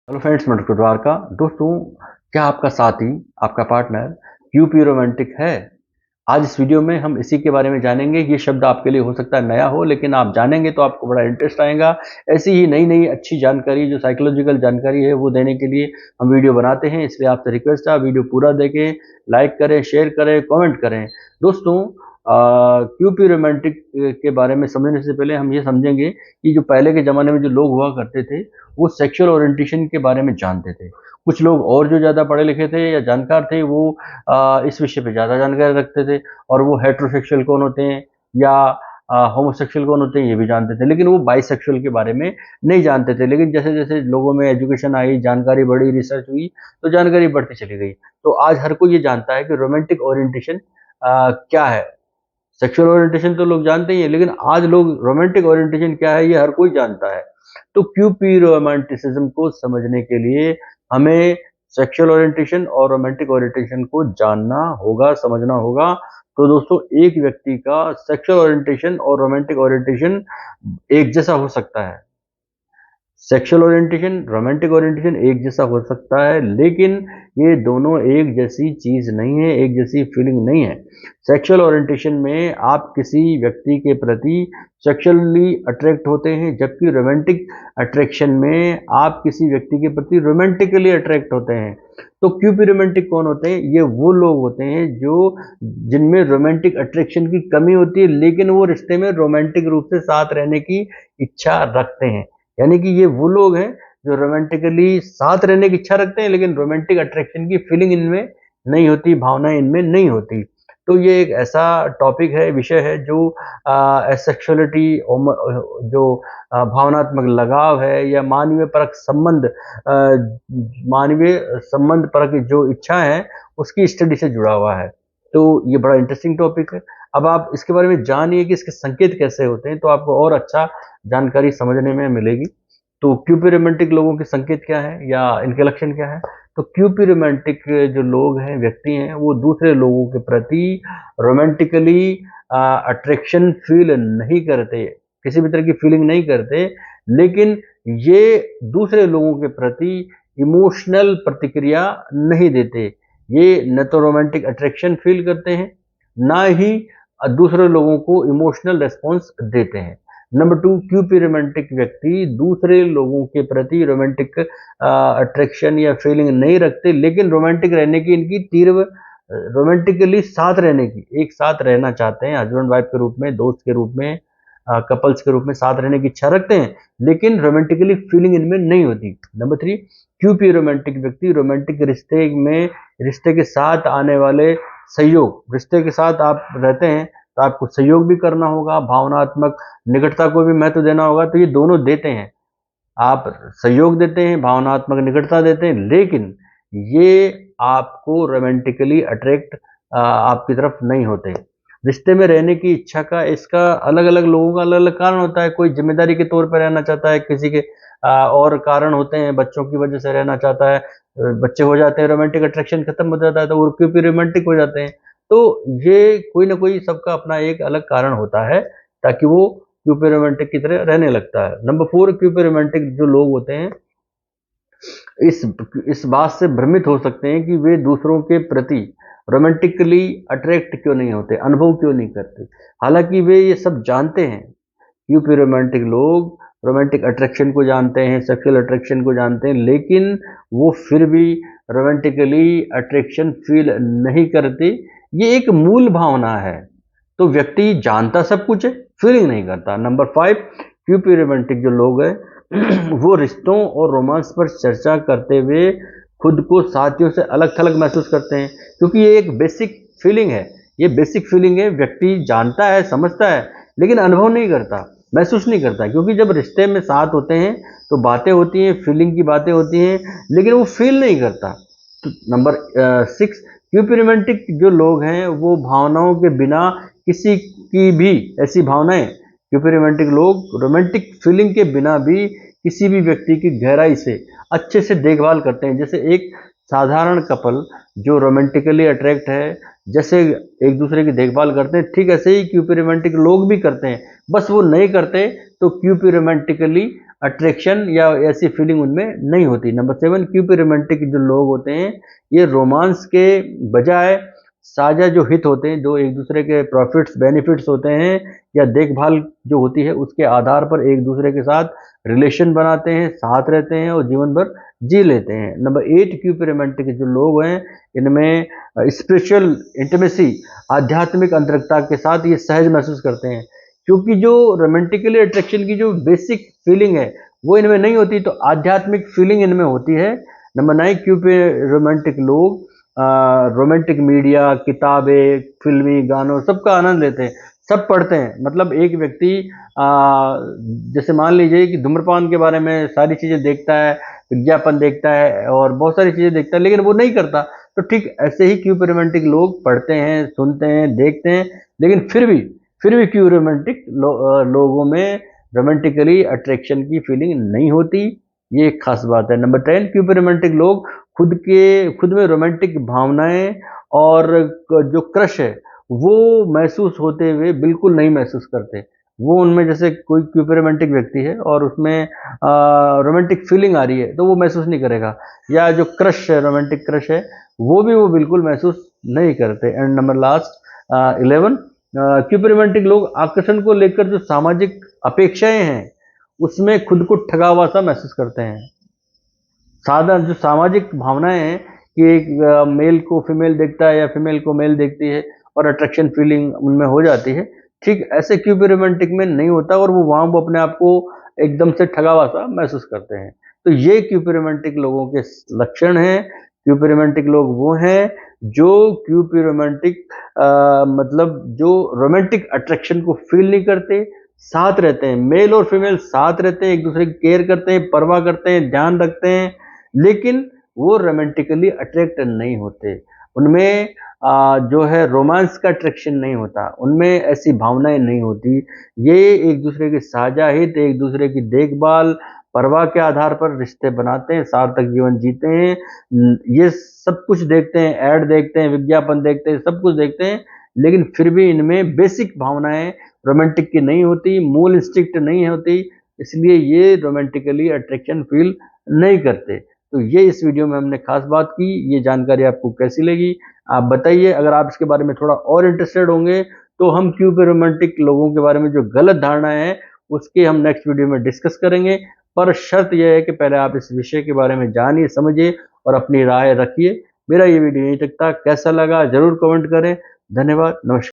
Hello friends, मैं doctor Dwarka. दोस्तों, क्या आपका साथी, आपका पार्टनर क्यूपी रोमांटिक है? आज इस वीडियो में हम इसी के बारे में जानेंगे। ये शब्द आपके लिए हो सकता है नया हो, लेकिन आप जानेंगे तो आपको बड़ा इंटरेस्ट आएगा। ऐसी ही नई नई अच्छी जानकारी, जो साइकोलॉजिकल जानकारी है, वो देने के लिए हम वीडियो बनाते हैं। इसलिए आपसे रिक्वेस्ट है, वीडियो पूरा देखें, लाइक करें, शेयर करें, कमेंट करें। दोस्तों, क्यूपी रोमांटिक के बारे में समझने से पहले हम ये समझेंगे कि जो पहले के ज़माने में जो लोग हुआ करते थे, वो सेक्सुअल ओरिएंटेशन के बारे में जानते थे। कुछ लोग और जो ज़्यादा पढ़े लिखे थे या जानकार थे, वो इस विषय पे ज़्यादा जानकारी रखते थे, और वो हेटेरोसेक्सुअल कौन होते हैं या होमोसेक्सुअल कौन होते हैं ये भी जानते थे, लेकिन वो बाइसेक्सुअल के बारे में नहीं जानते थे। लेकिन जैसे जैसे लोगों में एजुकेशन आई, जानकारी बढ़ी, रिसर्च हुई, तो जानकारी बढ़ती चली गई। तो आज हर कोई ये जानता है कि रोमांटिक ओरिएंटेशन क्या है। सेक्सुअल ओरिएंटेशन तो लोग जानते ही हैं, लेकिन आज लोग रोमांटिक ओरिएंटेशन क्या है ये हर कोई जानता है। तो क्यूपी रोमांटिसिज्म को समझने के लिए हमें सेक्सुअल ओरिएंटेशन और रोमांटिक ओरिएंटेशन को जानना होगा, समझना होगा। तो दोस्तों, एक व्यक्ति का सेक्सुअल ओरिएंटेशन और रोमांटिक ओरिएंटेशन एक जैसा हो सकता है। सेक्सुअल ओरिएंटेशन, रोमांटिक ओरिएंटेशन एक जैसा हो सकता है, लेकिन ये दोनों एक जैसी चीज नहीं है, एक जैसी फीलिंग नहीं है। सेक्सुअल ओरिएंटेशन में आप किसी व्यक्ति के प्रति सेक्सुअली अट्रैक्ट होते हैं, जबकि रोमांटिक अट्रैक्शन में आप किसी व्यक्ति के प्रति रोमांटिकली अट्रैक्ट होते हैं। तो क्यूपी रोमांटिक कौन होते हैं? ये वो लोग होते हैं जो जिनमें रोमांटिक अट्रैक्शन की कमी होती है, लेकिन वो रिश्ते में रोमांटिक रूप से साथ रहने की इच्छा रखते हैं। यानी कि ये वो लोग हैं जो रोमांटिकली साथ रहने की इच्छा रखते हैं, लेकिन रोमांटिक अट्रैक्शन की फीलिंग इनमें नहीं होती, भावनाएं इनमें नहीं होती। तो ये एक ऐसा टॉपिक है, विषय है, जो सेक्सुअलिटी, जो भावनात्मक लगाव है, या मानवीय परक संबंध, मानवीय संबंध परक जो इच्छा है, उसकी स्टडी से जुड़ा हुआ है। तो ये बड़ा इंटरेस्टिंग टॉपिक है। अब आप इसके बारे में जानिए कि इसके संकेत कैसे होते हैं, तो आपको और अच्छा जानकारी समझने में मिलेगी। तो क्यूपी रोमांटिक लोगों के संकेत क्या है या इनके लक्षण क्या है? तो क्यूपी रोमांटिक जो लोग हैं, व्यक्ति हैं, वो दूसरे लोगों के प्रति रोमांटिकली अट्रैक्शन फील नहीं करते, किसी भी तरह की फीलिंग नहीं करते, लेकिन ये दूसरे लोगों के प्रति इमोशनल प्रतिक्रिया नहीं देते। ये न तो रोमांटिक अट्रैक्शन फील करते हैं, ना ही दूसरे लोगों को इमोशनल रेस्पॉन्स देते हैं। नंबर 2, क्यूपी रोमांटिक व्यक्ति दूसरे लोगों के प्रति रोमांटिक अट्रैक्शन या फीलिंग नहीं रखते, लेकिन रोमांटिक रहने की इनकी तीव्र, रोमांटिकली साथ रहने की, एक साथ रहना चाहते हैं, हस्बैंड वाइफ के रूप में, दोस्त के रूप में, कपल्स के रूप में साथ रहने की इच्छा रखते हैं, लेकिन रोमांटिकली फीलिंग इनमें नहीं होती। नंबर 3, क्यूपी रोमांटिक व्यक्ति रोमांटिक रिश्ते में, रिश्ते के साथ आने वाले सहयोग, रिश्ते के साथ आप रहते हैं तो आपको सहयोग भी करना होगा, भावनात्मक निकटता को भी महत्व देना होगा। तो ये दोनों देते हैं, आप सहयोग देते हैं, भावनात्मक निकटता देते हैं, लेकिन ये आपको रोमांटिकली अट्रैक्ट आपकी तरफ नहीं होते। रिश्ते में रहने की इच्छा का, इसका अलग अलग लोगों का अलग अलग कारण होता है। कोई जिम्मेदारी के तौर पर रहना चाहता है, किसी के और कारण होते हैं, बच्चों की वजह से रहना चाहता है, बच्चे हो जाते हैं, रोमांटिक अट्रैक्शन खत्म हो जाता है, तो वो क्योंकि रोमांटिक हो जाते हैं। तो ये कोई ना कोई सबका अपना एक अलग कारण होता है, ताकि वो क्यूपी रोमांटिक की तरह रहने लगता है। नंबर 4, क्यूपी रोमांटिक जो लोग होते हैं, इस बात से भ्रमित हो सकते हैं कि वे दूसरों के प्रति रोमांटिकली अट्रैक्ट क्यों नहीं होते, अनुभव क्यों नहीं करते। हालांकि वे ये सब जानते हैं। क्योंकि रोमांटिक लोग रोमांटिक अट्रैक्शन को जानते हैं, सेक्सुअल अट्रैक्शन को जानते हैं, लेकिन वो फिर भी रोमांटिकली अट्रैक्शन फील नहीं करते। ये एक मूल भावना है। तो व्यक्ति जानता सब कुछ है, फीलिंग नहीं करता। नंबर 5, क्यूपी रोमांटिक जो लोग हैं वो रिश्तों और रोमांस पर चर्चा करते हुए खुद को साथियों से अलग थलग महसूस करते हैं, क्योंकि ये एक बेसिक फीलिंग है। ये बेसिक फीलिंग है, व्यक्ति जानता है, समझता है, लेकिन अनुभव नहीं करता, महसूस नहीं करता। क्योंकि जब रिश्ते में साथ होते हैं तो बातें होती हैं, फीलिंग की बातें होती हैं, लेकिन वो फील नहीं करता। तो नंबर 6, क्यूपी रोमांटिक जो लोग हैं वो भावनाओं के बिना किसी की भी, ऐसी भावनाएं, क्यूपी रोमांटिक लोग रोमांटिक फीलिंग के बिना भी किसी भी व्यक्ति की गहराई से अच्छे से देखभाल करते हैं। जैसे एक साधारण कपल जो रोमांटिकली अट्रैक्ट है, जैसे एक दूसरे की देखभाल करते हैं, ठीक ऐसे ही क्यूपी रोमांटिक लोग भी करते हैं। बस वो नहीं करते तो क्यूपी रोमांटिकली अट्रैक्शन या ऐसी फीलिंग उनमें नहीं होती। नंबर 7, क्यूपी रोमांटिक जो लोग होते हैं ये रोमांस के बजाय साझा जो हित होते हैं, जो एक दूसरे के प्रॉफिट्स बेनिफिट्स होते हैं या देखभाल जो होती है उसके आधार पर एक दूसरे के साथ रिलेशन बनाते हैं, साथ रहते हैं और जीवन भर जी लेते हैं। नंबर 8, क्यूपी रोमांटिक जो लोग हैं इनमें स्पिरिचुअल इंटीमेसी, आध्यात्मिक अंतरंगता के साथ ये सहज महसूस करते हैं, क्योंकि जो रोमांटिकली अट्रैक्शन की जो बेसिक फीलिंग है वो इनमें नहीं होती, तो आध्यात्मिक फीलिंग इनमें होती है। नंबर 9, क्यूपी रोमांटिक लोग रोमांटिक मीडिया, किताबें, फिल्मी गानों सबका आनंद लेते हैं, सब पढ़ते हैं। मतलब एक व्यक्ति जैसे मान लीजिए कि धूम्रपान के बारे में सारी चीज़ें देखता है, विज्ञापन देखता है और बहुत सारी चीज़ें देखता है, लेकिन वो नहीं करता। तो ठीक ऐसे ही क्यूपी रोमांटिक लोग पढ़ते हैं, सुनते हैं, देखते हैं, लेकिन फिर भी क्यूपी रोमांटिक लोगों में रोमांटिकली अट्रैक्शन की फीलिंग नहीं होती। ये एक खास बात है। नंबर 10, क्यूपी रोमांटिक लोग खुद में रोमांटिक भावनाएं और जो क्रश है वो महसूस होते हुए बिल्कुल नहीं महसूस करते। वो उनमें जैसे कोई क्यूपी रोमांटिक व्यक्ति है और उसमें रोमांटिक फीलिंग आ रही है तो वो महसूस नहीं करेगा, या जो क्रश है, रोमांटिक क्रश है, वो बिल्कुल महसूस नहीं करते। एंड नंबर लास्ट 11, क्यूपी रोमांटिक लोग आकर्षण को लेकर जो सामाजिक अपेक्षाएं हैं उसमें खुद को ठगा हुआ सा महसूस करते हैं। साधारण जो सामाजिक भावनाएं हैं कि एक मेल को फीमेल देखता है या फीमेल को मेल देखती है और अट्रैक्शन फीलिंग उनमें हो जाती है, ठीक ऐसे क्यूपी रोमांटिक में नहीं होता और वो अपने आप को एकदम से ठगा हुआ सा महसूस करते हैं। तो ये क्यूपी रोमांटिक लोगों के लक्षण हैं। क्यूपी रोमांटिक लोग वो हैं जो क्यूपी रोमांटिक मतलब जो रोमांटिक अट्रैक्शन को फील नहीं करते, साथ रहते हैं, मेल और फीमेल साथ रहते हैं, एक दूसरे की केयर करते हैं, परवाह करते हैं, ध्यान रखते हैं, लेकिन वो रोमांटिकली अट्रैक्ट नहीं होते। उनमें जो है रोमांस का अट्रैक्शन नहीं होता, उनमें ऐसी भावनाएं नहीं होती। ये एक दूसरे के साझा हित, एक दूसरे की देखभाल, परवाह के आधार पर रिश्ते बनाते हैं, सार्थक जीवन जीते हैं। ये सब कुछ देखते हैं, ऐड देखते हैं, विज्ञापन देखते हैं, सब कुछ देखते हैं, लेकिन फिर भी इनमें बेसिक भावनाएं रोमांटिक की नहीं होती, मूल इंस्टिंक्ट नहीं होती, इसलिए ये रोमांटिकली अट्रैक्शन फील नहीं करते। तो ये इस वीडियो में हमने खास बात की। ये जानकारी आपको कैसी लगी आप बताइए। अगर आप इसके बारे में थोड़ा और इंटरेस्टेड होंगे तो हम क्यूपी रोमांटिक लोगों के बारे में जो गलत धारणाएं हैं उसके हम नेक्स्ट वीडियो में डिस्कस करेंगे, पर शर्त यह है कि पहले आप इस विषय के बारे में जानिए, समझिए और अपनी राय रखिए। मेरा ये वीडियो यहीं तक था। कैसा लगा जरूर कमेंट करें। धन्यवाद, नमस्कार।